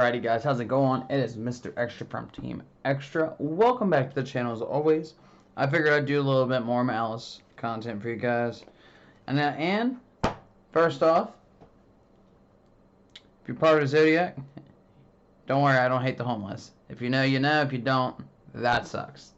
Alrighty guys, how's it going? It is Mr. Extra from Team Extra. Welcome back to the channel as always. I figured I'd do a little bit more Malice content for you guys. And first off, if you're part of the Zodiac, don't worry, I don't hate the homeless. If you know, you know. If you don't, that sucks.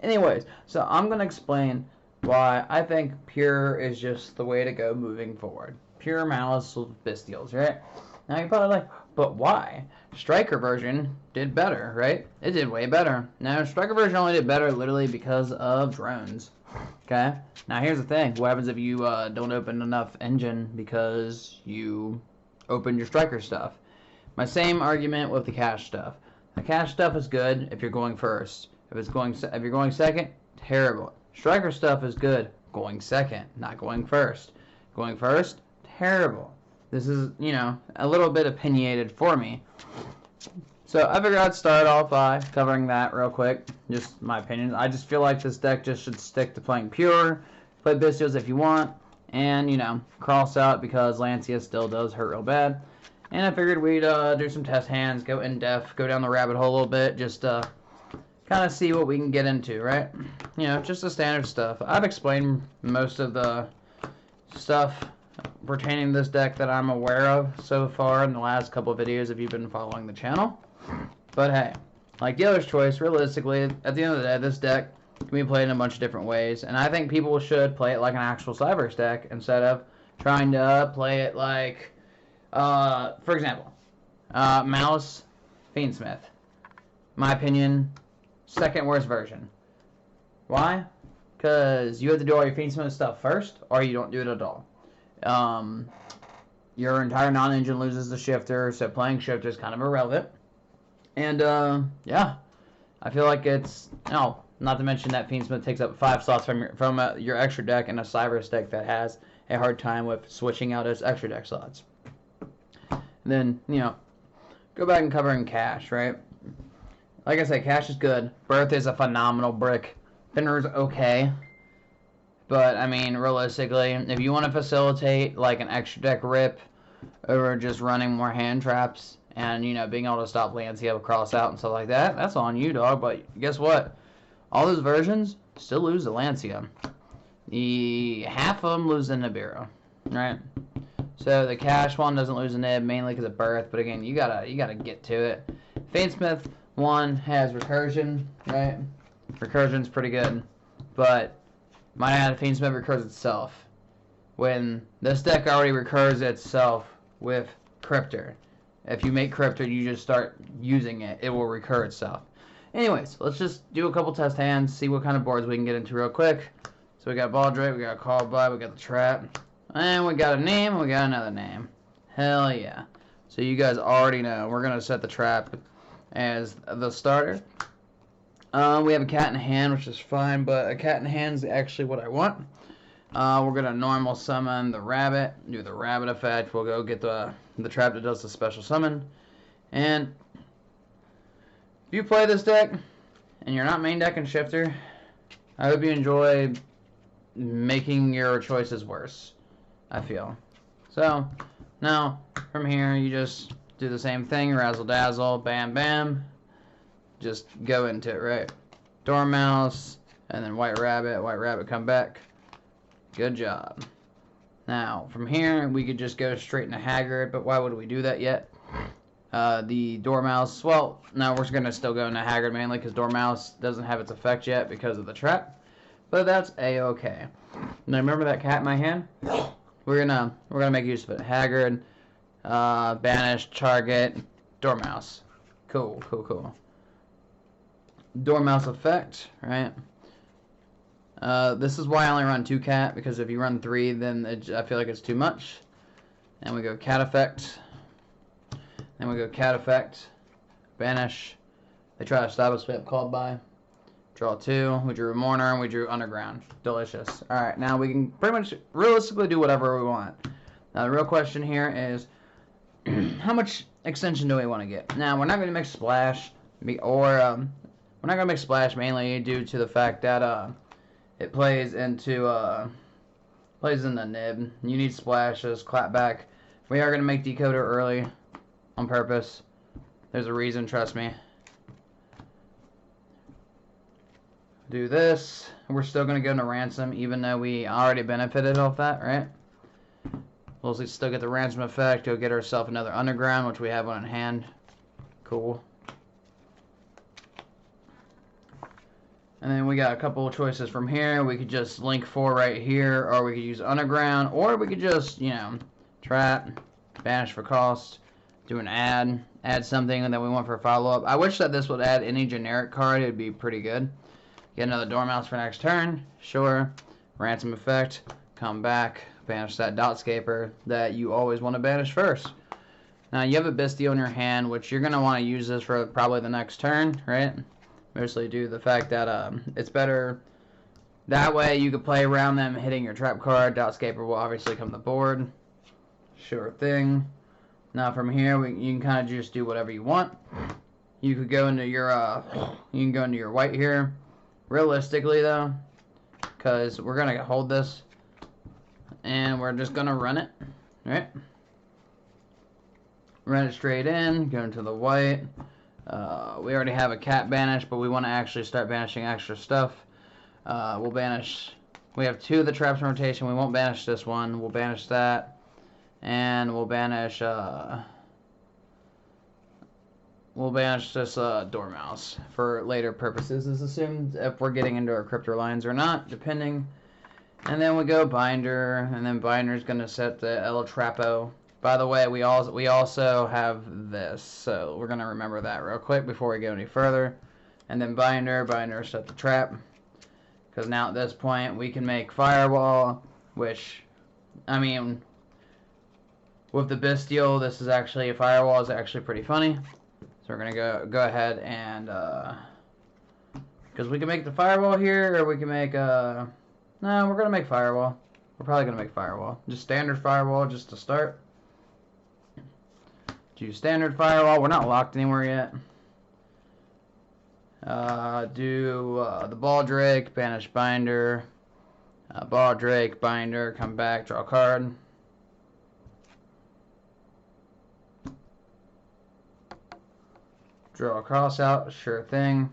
Anyways, so I'm going to explain why I think Pure is just the way to go moving forward. Pure Malice with Bestials, right? Now you're probably like, but why? Striker version did better, right? It did way better. Now, Striker version only did better literally because of drones. Okay? Now, here's the thing. What happens if you don't open enough engine because you opened your Striker stuff? My same argument with the cash stuff. The cash stuff is good if you're going first. If you're going second, terrible. Striker stuff is good going second, not going first. Going first, terrible. This is, you know, a little bit opinionated for me. So I figured I'd start off by covering that real quick. Just my opinion. I just feel like this deck just should stick to playing Pure. Play Bestials if you want. And, you know, cross out because Lancia still does hurt real bad. And I figured we'd do some test hands, go in depth, go down the rabbit hole a little bit. Just kind of see what we can get into, right? You know, just the standard stuff. I've explained most of the stuff pertaining to this deck that I'm aware of so far in the last couple of videos if you've been following the channel. But hey, like Dealer's Choice, realistically, at the end of the day, this deck can be played in a bunch of different ways. And I think people should play it like an actual Cyberse deck instead of trying to play it like, for example, Malice Fiendsmith. My opinion, second worst version. Why? Because you have to do all your Fiendsmith stuff first, or you don't do it at all. Your entire non-engine loses the shifter, so playing shifter is kind of irrelevant. And yeah, I feel like it's not to mention that Fiendsmith takes up 5 slots from your extra deck and a Cyberse deck that has a hard time with switching out its extra deck slots. And then, you know, go back and covering cash, right? Like I said, cash is good. Birth is a phenomenal brick. Finner's okay. But, I mean, realistically, if you want to facilitate, like, an extra deck rip over just running more hand traps and, you know, being able to stop Lancia cross out and stuff like that, that's on you, dog. But guess what? All those versions still lose to Lancia. Half of them lose to Nibiru, right? So the cash one doesn't lose a nib, mainly because of birth. But, again, you gotta get to it. Fiendsmith 1 has recursion, right? Recursion's pretty good. But might have had Fiendsmith recurs itself. When this deck already recurs itself with Cryptor. If you make Cryptor, you just start using it, it will recur itself. Anyways, let's just do a couple test hands, see what kind of boards we can get into real quick. So we got Ball Drake, we got Call By, we got the Trap, and we got a name, and we got another name. Hell yeah. So you guys already know, we're going to set the Trap as the starter. We have a Cat in Hand, which is fine, but a Cat in Hand is actually what I want. We're going to normal summon the Rabbit, do the Rabbit effect. We'll go get the Trap that does the special summon. And if you play this deck and you're not main decking Shifter, I hope you enjoy making your choices worse, I feel. So, now, from here, you just do the same thing, Razzle Dazzle, bam bam. Just go into it, right? Dormouse, and then White Rabbit come back. Good job. Now, from here, we could just go straight into Haggard, but why would we do that yet? The Dormouse, well, no, we're going to still go into Haggard mainly because Dormouse doesn't have its effect yet because of the Trap. But that's a-okay. Now, remember that cat in my hand? We're gonna make use of it. Haggard, Banish, Target, Dormouse. Cool, cool, cool. Dormouse effect, right? This is why I only run 2 cat, because if you run 3, then I feel like it's too much. And we go cat effect. Then we go cat effect. Banish. They try to stop us, we have Called By. Draw 2. We drew Mourner, and we drew Underground. Delicious. Alright, now we can pretty much realistically do whatever we want. Now the real question here is, how much extension do we want to get? Now, we're not going to mix Splash, we're not going to make Splash mainly due to the fact that it plays in the nib. You need Splashes, Clapback. We are going to make Decoder early. on purpose. There's a reason, trust me. Do this. We're still going to go into ransom, even though we already benefited off that, right? We'll still get the ransom effect. Go get ourselves another underground, which we have one in hand. Cool. And then we got a couple of choices from here. We could just link 4 right here, or we could use underground, or we could just, you know, trap, banish for cost, do an add something that we want for follow-up. I wish that this would add any generic card. It would be pretty good. Get another Dormouse for next turn. Sure. Ransom effect. Come back. Banish that Dotscaper that you always want to banish first. Now, you have a Bestial in your hand, which you're going to want to use this for probably the next turn, right? Mostly due to the fact that it's better. That way, you could play around them hitting your trap card. Dotscaper will obviously come to the board. Sure thing. Now, from here, you can kind of just do whatever you want. You could go into your white here. Realistically, though, because we're going to hold this, and we're just going to run it, right? Run it straight in, go into the white. We already have a cat banish, but we want to actually start banishing extra stuff. We'll banish. We have 2 of the traps in rotation. We won't banish this one. We'll banish that, and we'll banish this Dormouse for later purposes, is assumed, if we're getting into our Cryptor lines or not, depending. And then we go Binder, and then Binder's going to set the El Trapo. By the way, we also have this, so we're going to remember that real quick before we go any further. And then Binder set the trap. Because now at this point, we can make Firewall, which, I mean, with the Bestial, this is actually, Firewall is actually pretty funny. So we're going to go ahead and, because we can make the Firewall here, or we can make, no, we're going to make Firewall. We're probably going to make Firewall. Just standard Firewall, just to start. Do standard Firewall. We're not locked anywhere yet. The Baldrake, banish Binder. Baldrake, Binder, come back, draw a card. Draw a cross out, sure thing.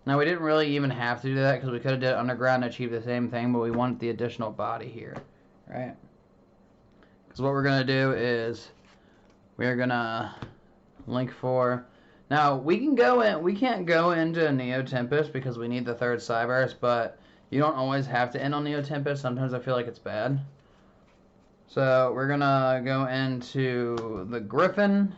Now, we didn't really even have to do that because we could have did underground and achieved the same thing, but we want the additional body here, right? Because what we're going to do is we're going to link 4. Now, we can't go into Neo Tempest because we need the 3rd Cyberse, but you don't always have to end on Neo Tempest. Sometimes I feel like it's bad. So, we're going to go into the Griffin.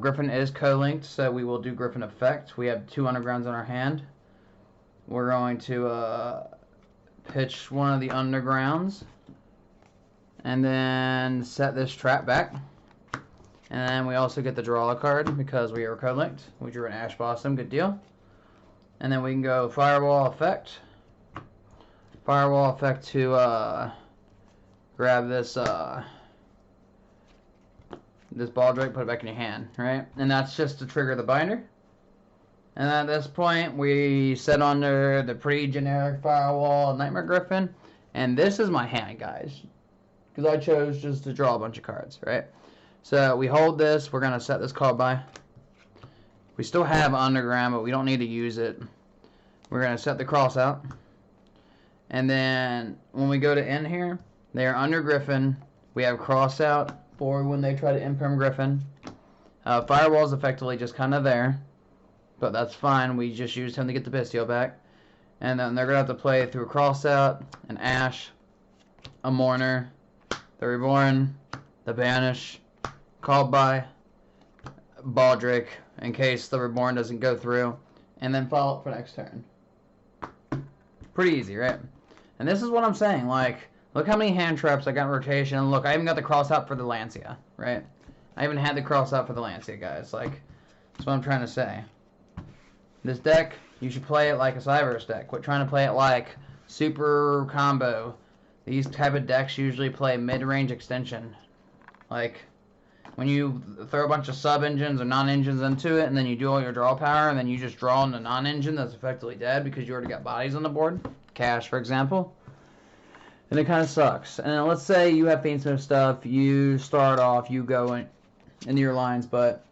Griffin is co-linked, so we will do Griffin effect. We have 2 undergrounds in our hand. We're going to pitch one of the undergrounds, and then set this trap back. And then we also get the draw a card because we are co-linked. We drew an Ash Blossom, good deal. And then we can go Firewall effect. Firewall effect to grab this this Baldrake, put it back in your hand, right? And that's just to trigger the Binder. And at this point, we set under the pretty generic Firewall Nightmare Griffin. And this is my hand, guys, because I chose just to draw a bunch of cards, right? So we hold this. We're going to set this called by. We still have underground, but we don't need to use it. We're going to set the cross out. And then when we go to end here, they are under Griffin. We have cross out for when they try to imperm Griffin. Firewall is effectively just kind of there, but that's fine. We just used him to get the Bestial back. And then they're going to have to play through cross out, an Ash, a Mourner, the Reborn, the Banish, called by, Baldrake, in case the Reborn doesn't go through, and then follow up for next turn. Pretty easy, right? And this is what I'm saying, like, look how many hand traps I got in rotation, and look, I even got the cross out for the Lancia, right? I even had the cross out for the Lancia, guys, like, that's what I'm trying to say. This deck, you should play it like a Cyberse deck. Quit trying to play it like super combo. These type of decks usually play mid-range extension. Like, when you throw a bunch of sub-engines or non-engines into it, and then you do all your draw power, and then you just draw on the non-engine that's effectively dead because you already got bodies on the board. Cash, for example. And it kind of sucks. And let's say you have Fiendsmith stuff, you start off, you go into your lines, but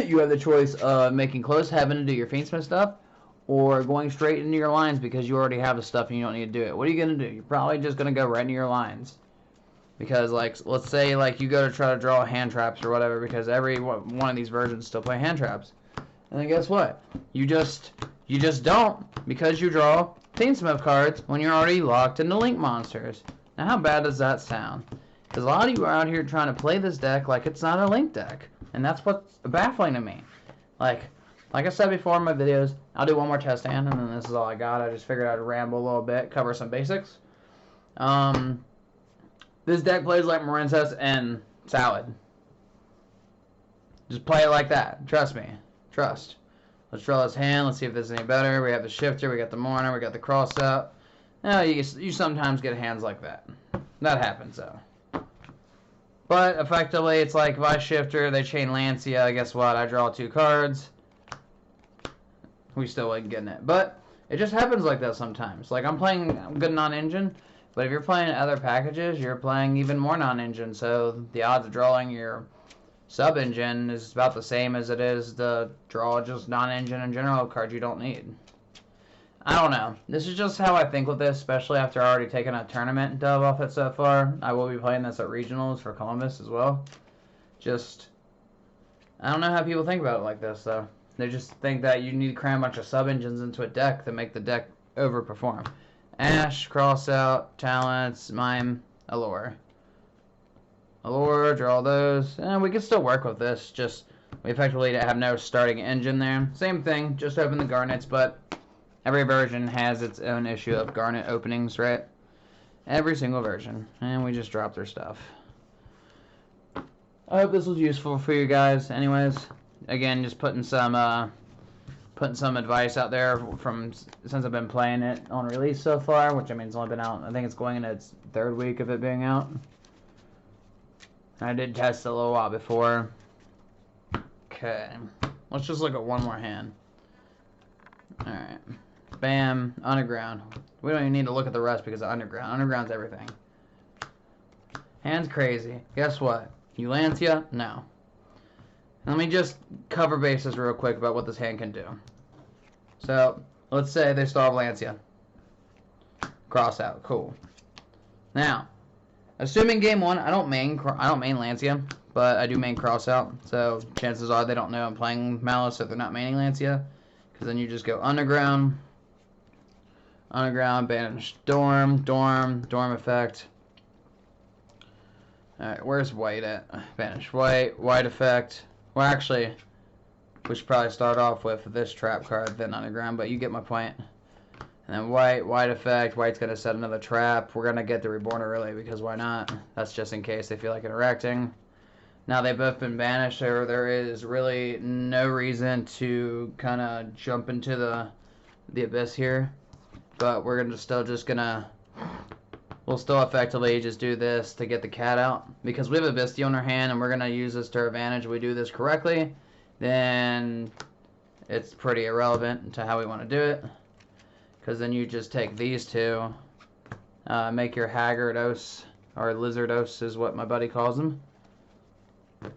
you have the choice of making close heaven to do your Fiendsmith stuff, or going straight into your lines because you already have the stuff and you don't need to do it. What are you going to do? You're probably just going to go right into your lines. Because, like, let's say, like, you go to try to draw hand traps or whatever, because every one of these versions still play hand traps. And then guess what? You just don't, because you draw Fiendsmith cards when you're already locked into Link monsters. Now, how bad does that sound? Because a lot of you are out here trying to play this deck like it's not a Link deck. And that's what's baffling to me. Like I said before in my videos, I'll do one more test hand, and then this is all I got. I just figured I'd ramble a little bit, cover some basics. This deck plays like Marincess and Salad. Just play it like that. Trust me. Trust. Let's draw this hand. Let's see if this is any better. We have the Shifter. We got the Mourner. We got the Cross Out. Now, you sometimes get hands like that. That happens, though. But, effectively, it's like if I Shifter, they chain Lancia. Guess what? I draw 2 cards. We still wasn't getting it. But it just happens like that sometimes. Like, I'm playing good non-engine, but if you're playing other packages, you're playing even more non-engine. So the odds of drawing your sub-engine is about the same as it is to draw just non-engine in general cards you don't need. I don't know. This is just how I think with this, especially after already taking a tournament dub off it so far. I will be playing this at regionals for Columbus as well. Just, I don't know how people think about it like this, though. They just think that you need to cram a bunch of sub-engines into a deck to make the deck overperform. Ash, Crossout, Talents, Mime, Allure. Allure, draw those. And we can still work with this, just we effectively have no starting engine there. Same thing, just open the Garnets, but every version has its own issue of Garnet openings, right? Every single version. And we just dropped their stuff. I hope this was useful for you guys. Anyways, again, just putting some advice out there from since I've been playing it on release so far, which I mean it's only been out. I think it's going into its 3rd week of it being out. I did test it a little while before. Okay, let's just look at one more hand. All right, bam, Underground. We don't even need to look at the rest because of Underground. Underground's everything. Hand's crazy. Guess what? You Lancia? No. Let me just cover bases real quick about what this hand can do. So, let's say they still have Lancia. Cross out, cool. Now, assuming game 1, I don't main Lancia, but I do main Cross out. So, chances are they don't know I'm playing Maliss if they're not maining Lancia. Because then you just go Underground. Underground, banish Dorm effect. Alright, where's White at? Banish White effect. Well, actually, we should probably start off with this trap card, then Underground, but you get my point. And then White effect. White's going to set another trap. We're going to get the Reborn early, because why not? That's just in case they feel like interacting. Now they've both been banished, so there is really no reason to kind of jump into the abyss here. But we're we'll still effectively just do this to get the cat out. Because we have a Vistia on our hand, and we're going to use this to our advantage. If we do this correctly, then it's pretty irrelevant to how we want to do it. Because then you just take these two, make your Haggardos, or Lizardos is what my buddy calls them. And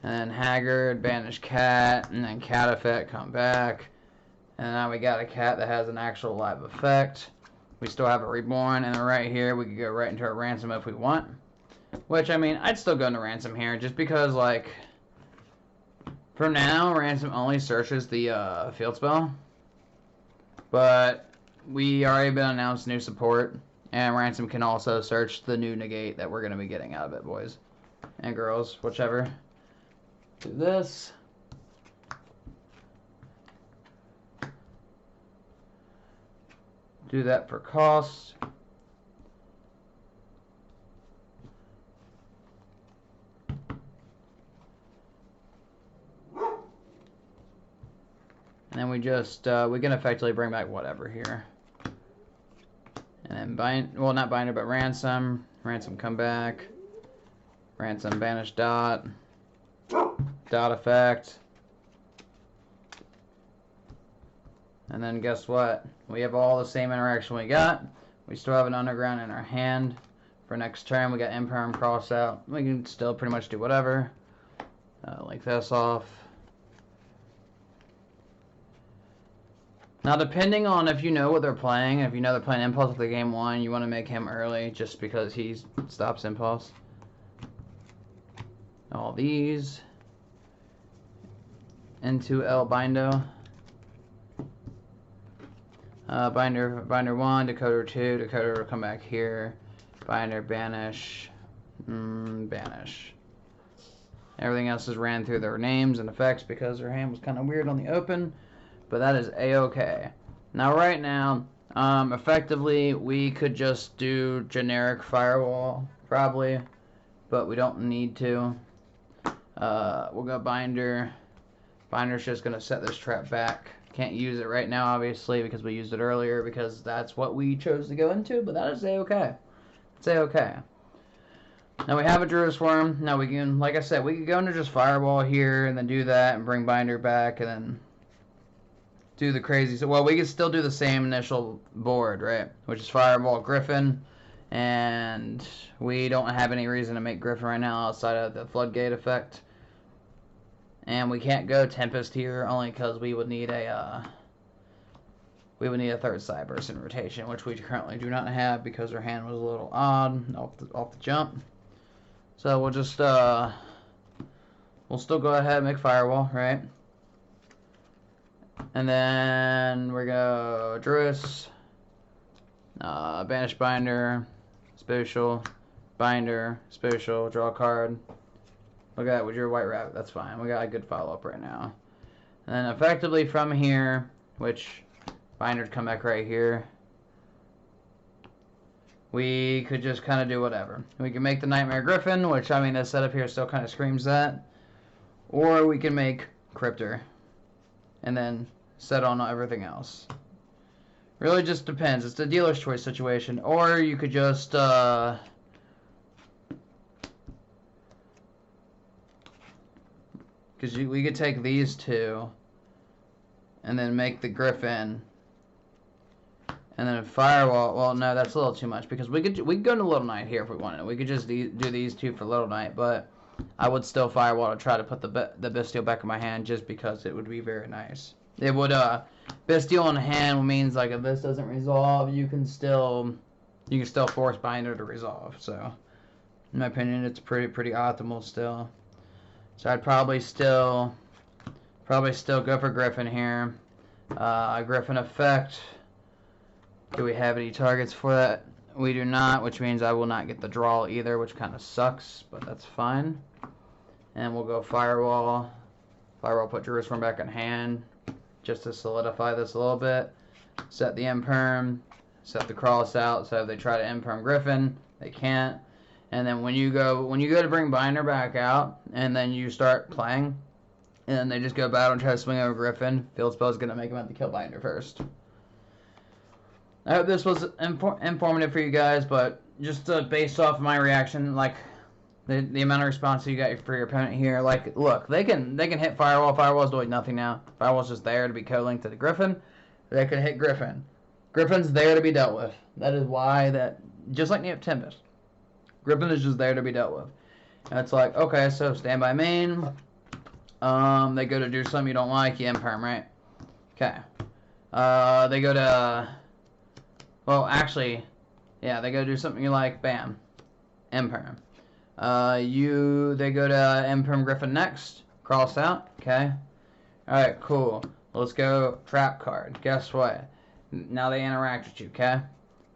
then Haggard, banish cat, and then cat effect, come back. And now we got a cat that has an actual live effect. We still have a Reborn, and then right here we could go right into a Ransom if we want. Which, I mean, I'd still go into Ransom here, just because, like, for now, Ransom only searches the field spell. But we already been announced new support, and Ransom can also search the new negate that we're going to be getting out of it, boys. And girls, whichever. Do this. Do that for cost. And then we just, we can effectively bring back whatever here. And then not binder, but ransom. Ransom come back. Ransom banish dot. Dot effect. And then guess what? We have all the same interaction we got. We still have an Underground in our hand for next turn. We got Imperm cross out. We can still pretty much do whatever. Like this off. Now, depending on if you know what they're playing, if you know they're playing Impulse with the game 1, you want to make him early just because he stops Impulse. All these into El Bindo. Binder 1, Decoder 2, Decoder will come back here. Binder, banish, banish. Everything else is ran through their names and effects because their hand was kind of weird on the open, but that is a-okay. Now, right now, effectively, we could just do generic Firewall, probably, but we don't need to. We'll go Binder. Binder's just going to set this trap back. Can't use it right now, obviously, because we used it earlier, because that's what we chose to go into, but that is a-okay. It's a-okay. Now we have a Druid Swarm. Now we can, like I said, we could go into just Fireball here, and then do that, and bring Binder back, and then do the crazy. So, well, we could still do the same initial board, right? Which is Fireball, Griffin, and we don't have any reason to make Griffin right now outside of the Floodgate effect. And we can't go Tempest here, only because we would need a third Cyburst in rotation, which we currently do not have because our hand was a little odd off the jump. So we'll just we'll still go ahead and make Firewall, right? And then we go Druis, Banish Binder, Spatial, Binder, Spatial, draw a card. Look at that with your White Rabbit, that's fine. We got a good follow-up right now. And then effectively from here, which Binder'd come back right here, we could just kind of do whatever. We can make the Nightmare Griffin, which, I mean, this setup here still kind of screams that. Or we can make Cryptor, and then set on everything else. Really just depends. It's a dealer's choice situation. Or you could just, because we could take these two, and then make the Griffin, and then a Firewall. Well, no, that's a little too much, because we could go to Little Knight here if we wanted. We could just do these two for Little Knight, but I would still Firewall to try to put the Bestial back in my hand, just because it would be very nice. It would, Bestial in hand means, like, if this doesn't resolve, you can still force Binder to resolve. So, in my opinion, it's pretty optimal still. So I'd probably still go for Griffin here. Griffin effect. Do we have any targets for that? We do not, which means I will not get the draw either, which kind of sucks, but that's fine. And we'll go Firewall. Firewall, put Jerusalem back in hand, just to solidify this a little bit. Set the Imperm, set the Cross out, so if they try to Imperm Griffin, they can't. And then when you go to bring Binder back out, and then you start playing, and they just go battle and try to swing over Griffin, Field Spell is going to make them have to kill Binder first. I hope this was informative for you guys, but just based off my reaction, like the amount of response you got for your opponent here, like, look, they can hit Firewall. Firewall's doing nothing now. Firewall's just there to be co-linked to the Griffin. They can hit Griffin. Griffin's there to be dealt with. That is why that, just like Neop Tempest, Griffin is just there to be dealt with. And it's like, okay, so stand by main. They go to do something you don't like, you Imperm, right? Okay. They go to, well, actually, yeah, they go do something you like, bam, Imperm. They go to Imperm Griffin next, cross out, okay? Alright, cool. Let's go trap card. Guess what? Now they interact with you, okay?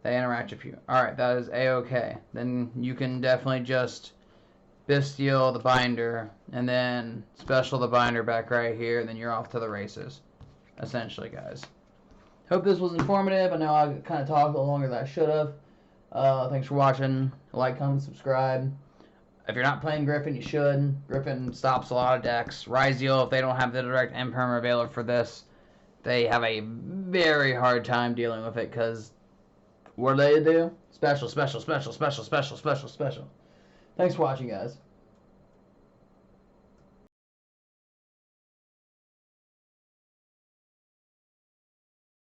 They interact with you. Alright, that is a-okay. Then you can definitely just Bestial the Binder, and then Special the Binder back right here, and then you're off to the races. Essentially, guys. Hope this was informative. I know I kind of talked a little longer than I should have. Thanks for watching. Like, comment, subscribe. If you're not playing Griffin, you should. Griffin stops a lot of decks. Ryzeal, if they don't have the direct Imperm available for this, they have a very hard time dealing with it, because what do they do? Special, special, special, special, special, special, special. Thanks for watching, guys.